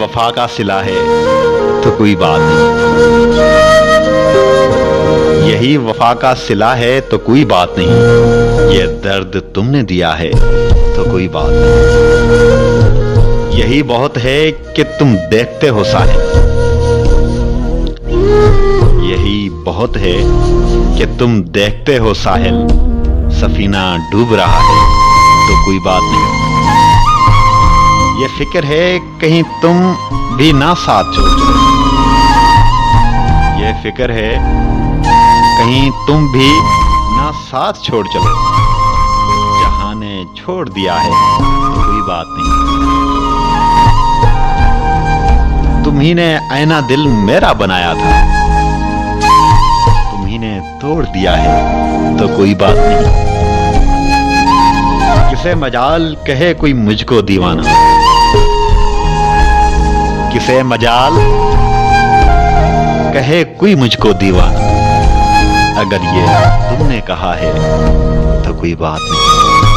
वफा का सिला है तो कोई बात नहीं, यही वफा का सिला है तो कोई बात नहीं, ये दर्द तुमने दिया है तो कोई बात नहीं, यही बहुत है कि तुम देखते हो साहिल, यही बहुत है कि तुम देखते हो साहिल, सफीना डूब रहा है तो कोई बात नहीं, ये फिक्र है कहीं तुम भी ना साथ छोड़ चलो, ये फिक्र है कहीं तुम भी ना साथ छोड़ चलो, जहां ने छोड़ दिया है तो कोई बात नहीं, तुम्ही ने आईना दिल मेरा बनाया था, तुम्ही ने तोड़ दिया है तो कोई बात नहीं, किसे मजाल कहे कोई मुझको दीवाना, किसे मजाल कहे कोई मुझको दीवाना, अगर ये तुमने कहा है तो कोई बात नहीं।